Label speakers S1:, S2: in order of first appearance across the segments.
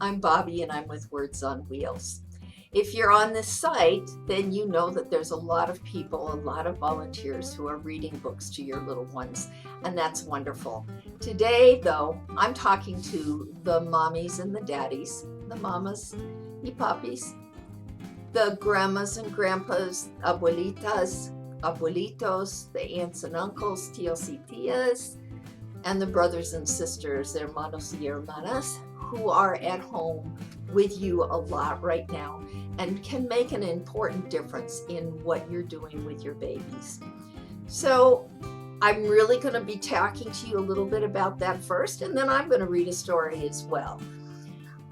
S1: I'm Bobbie and I'm with Words on Wheels. If you're on this site, then you know that there's a lot of people, a lot of volunteers who are reading books to your little ones, and that's wonderful. Today, though, I'm talking to the mommies and the daddies, the mamas y papis, the grandmas and grandpas, abuelitas, abuelitos, the aunts and uncles, tios y tias, and the brothers and sisters, hermanos y hermanas, who are at home with you a lot right now and can make an important difference in what you're doing with your babies. So I'm really going to be talking to you a little bit about that first, and then I'm going to read a story as well.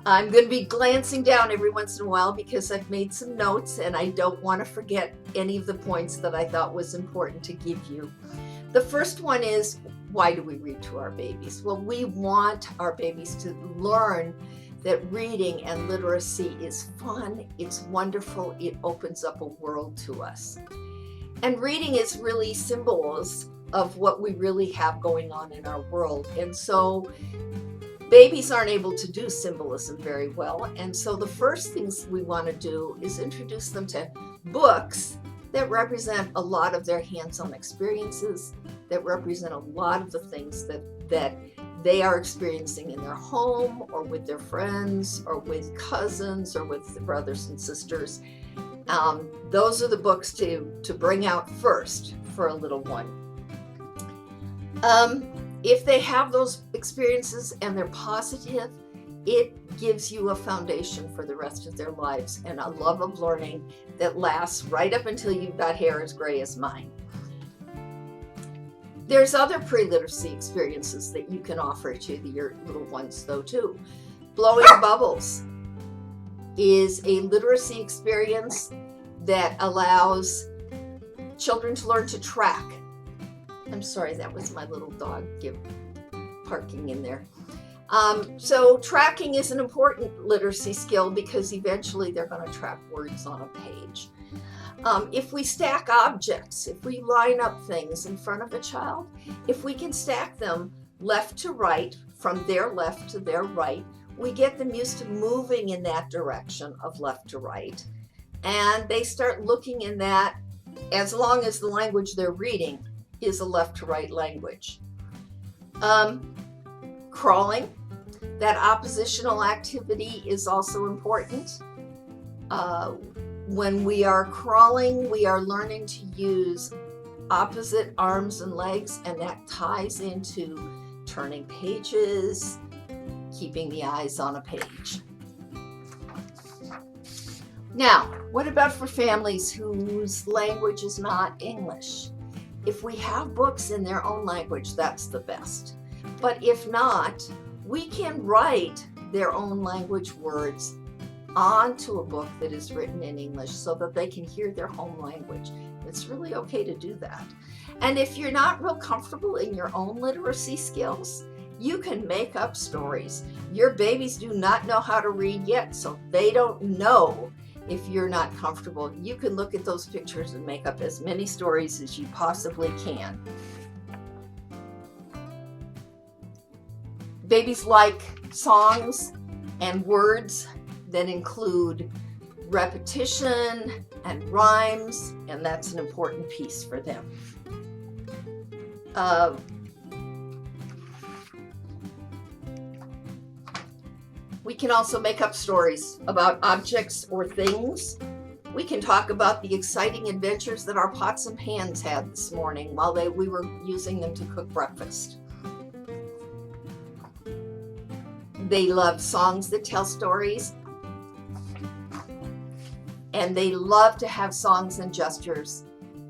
S1: I'm going to be glancing down every once in a while because I've made some notes and I don't want to forget any of the points that I thought was important to give you. The first one is, why do we read to our babies? Well, we want our babies to learn that reading and literacy is fun, it's wonderful, it opens up a world to us. And reading is really symbols of what we really have going on in our world. And so babies aren't able to do symbolism very well. And so the first things we want to do is introduce them to books that represent a lot of their hands-on experiences, that represent a lot of the things that they are experiencing in their home or with their friends or with cousins or with brothers and sisters. Those are the books to bring out first for a little one. If they have those experiences and they're positive, it gives you a foundation for the rest of their lives and a love of learning that lasts right up until you've got hair as gray as mine. There's other pre-literacy experiences that you can offer to your little ones though too. Blowing bubbles is a literacy experience that allows children to learn to track. I'm sorry, that was my little dog parking in there. So tracking is an important literacy skill because eventually they're going to track words on a page. If we stack objects, if we line up things in front of a child, if we can stack them left to right, from their left to their right, we get them used to moving in that direction of left to right. And they start looking in that as long as the language they're reading is a left to right language. Crawling, that oppositional activity is also important. When we are crawling, we are learning to use opposite arms and legs, and that ties into turning pages, keeping the eyes on a page. Now, what about for families whose language is not English? If we have books in their own language, that's the best. But if not, we can write their own language words onto a book that is written in English so that they can hear their home language. It's really okay to do that. And if you're not real comfortable in your own literacy skills, you can make up stories. Your babies do not know how to read yet, so they don't know if you're not comfortable. You can look at those pictures and make up as many stories as you possibly can. Babies like songs and words that include repetition and rhymes, and that's an important piece for them. We can also make up stories about objects or things. We can talk about the exciting adventures that our pots and pans had this morning while we were using them to cook breakfast. They love songs that tell stories, and they love to have songs and gestures,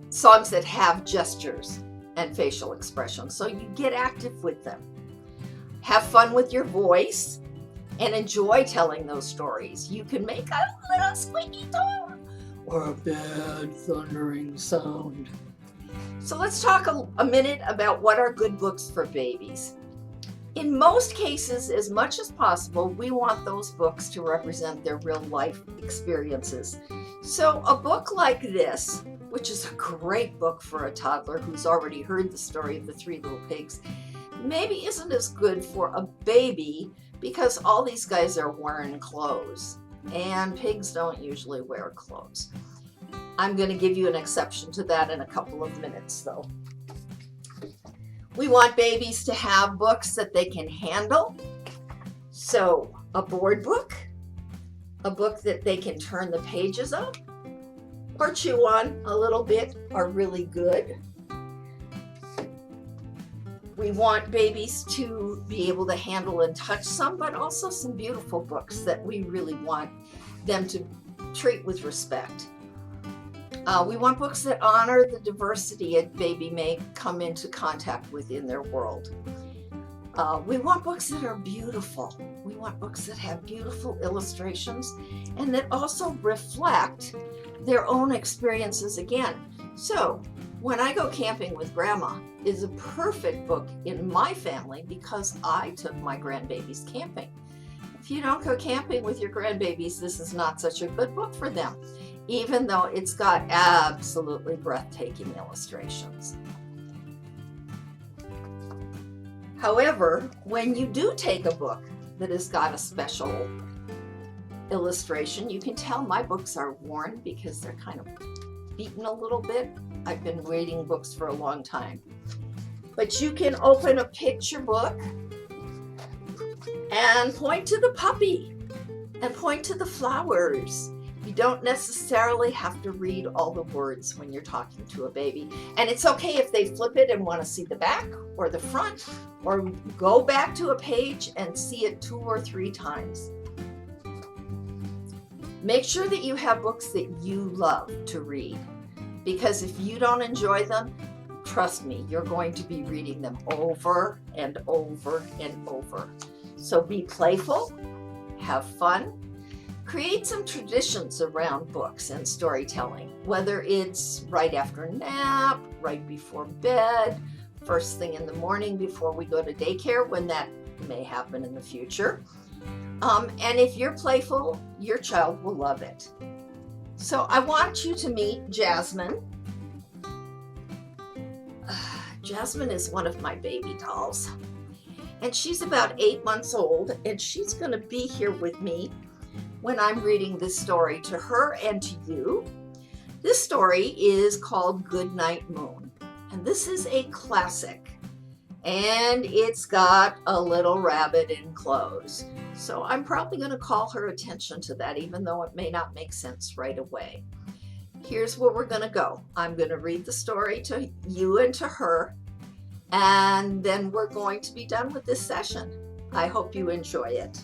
S1: songs that have gestures and facial expressions. So you get active with them. Have fun with your voice and enjoy telling those stories. You can make a little squeaky tone or a bad thundering sound. So let's talk a minute about what are good books for babies. In most cases, as much as possible, we want those books to represent their real life experiences. So a book like this, which is a great book for a toddler who's already heard the story of the Three Little Pigs, maybe isn't as good for a baby because all these guys are wearing clothes, and pigs don't usually wear clothes. I'm going to give you an exception to that in a couple of minutes, though. We want babies to have books that they can handle. So a board book, a book that they can turn the pages of or chew on a little bit are really good. We want babies to be able to handle and touch some, but also some beautiful books that we really want them to treat with respect. We want books that honor the diversity a baby may come into contact with in their world. We want books that are beautiful. We want books that have beautiful illustrations and that also reflect their own experiences again. So, When I Go Camping with Grandma is a perfect book in my family because I took my grandbabies camping. If you don't go camping with your grandbabies, this is not such a good book for them, even though it's got absolutely breathtaking illustrations. However, when you do take a book that has got a special illustration, you can tell my books are worn because they're kind of beaten a little bit. I've been reading books for a long time. But you can open a picture book and point to the puppy and point to the flowers. You don't necessarily have to read all the words when you're talking to a baby. And it's okay if they flip it and want to see the back or the front, or go back to a page and see it 2 or 3 times. Make sure that you have books that you love to read, because if you don't enjoy them, trust me, you're going to be reading them over and over and over. So be playful, have fun, create some traditions around books and storytelling, whether it's right after a nap, right before bed, first thing in the morning before we go to daycare, when that may happen in the future. And if you're playful, your child will love it. So I want you to meet Jasmine. Jasmine is one of my baby dolls. And she's about 8 months old, and she's going to be here with me when I'm reading this story to her and to you. This story is called Goodnight Moon, and this is a classic. And it's got a little rabbit in clothes. So I'm probably going to call her attention to that, even though it may not make sense right away. Here's where we're going to go. I'm going to read the story to you and to her, and then we're going to be done with this session. I hope you enjoy it.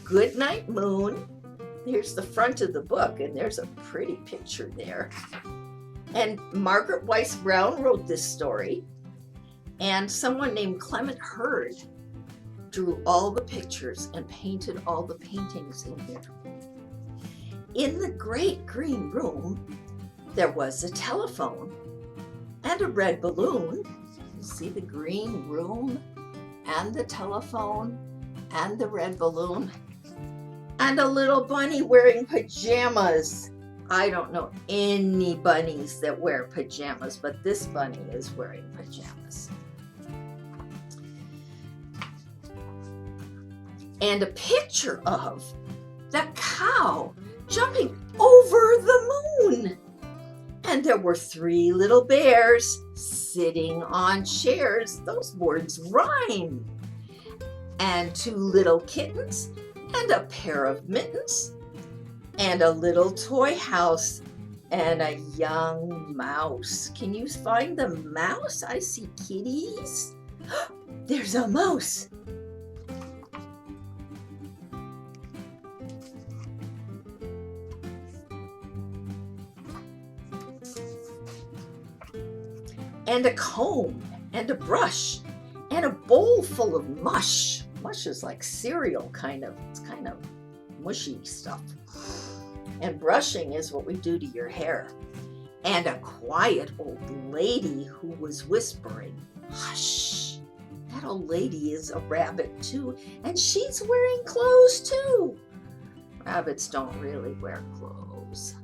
S1: Goodnight Moon. Here's the front of the book, and there's a pretty picture there. And Margaret Wise Brown wrote this story, and someone named Clement Hurd drew all the pictures and painted all the paintings in here. In the great green room, there was a telephone and a red balloon. You see the green room and the telephone and the red balloon, and a little bunny wearing pajamas. I don't know any bunnies that wear pajamas, but this bunny is wearing pajamas. And a picture of the cow jumping over the moon. And there were 3 little bears sitting on chairs. Those words rhyme. And 2 little kittens and a pair of mittens and a little toy house and a young mouse. Can you find the mouse? I see kitties. There's a mouse. And a comb and a brush and a bowl full of mush. Mush is like cereal, kind of. It's kind of mushy stuff. And brushing is what we do to your hair. And a quiet old lady who was whispering, hush. That old lady is a rabbit too, and she's wearing clothes too. Rabbits don't really wear clothes.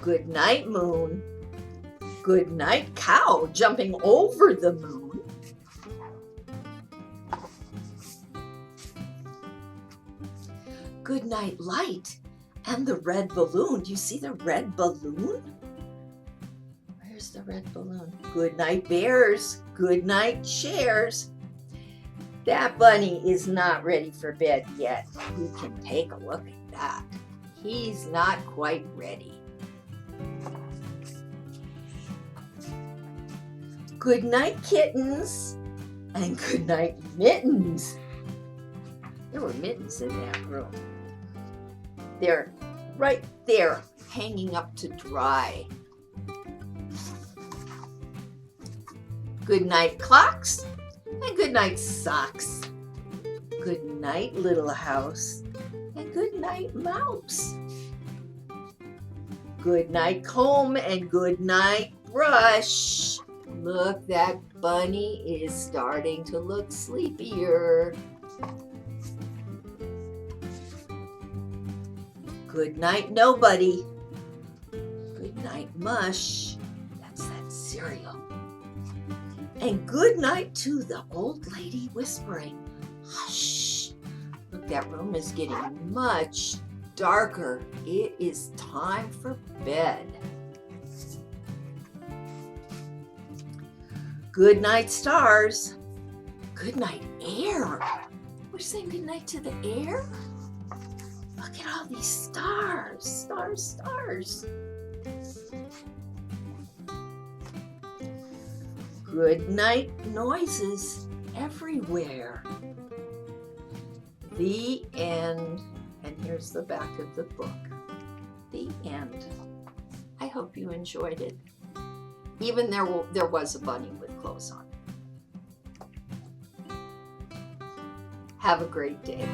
S1: Goodnight moon. Goodnight cow jumping over the moon. Goodnight light and the red balloon. Do you see the red balloon? Where's the red balloon? Goodnight bears. Goodnight chairs. That bunny is not ready for bed yet. You can take a look at that. He's not quite ready. Goodnight kittens and goodnight mittens. There were mittens in that room. They're right there, hanging up to dry. Goodnight clocks and goodnight socks. Goodnight little house and goodnight mouse. Goodnight comb and goodnight brush. Look, that bunny is starting to look sleepier. Goodnight nobody. Goodnight mush. That's that cereal. And goodnight to the old lady whispering. Hush. Look, that room is getting much darker. It is time for bed. Goodnight stars. Goodnight air. We're saying goodnight to the air? Look at all these stars. Stars, stars. Goodnight noises everywhere. The end. And here's the back of the book. The end. I hope you enjoyed it. Even there was a bunny with clothes on. Have a great day.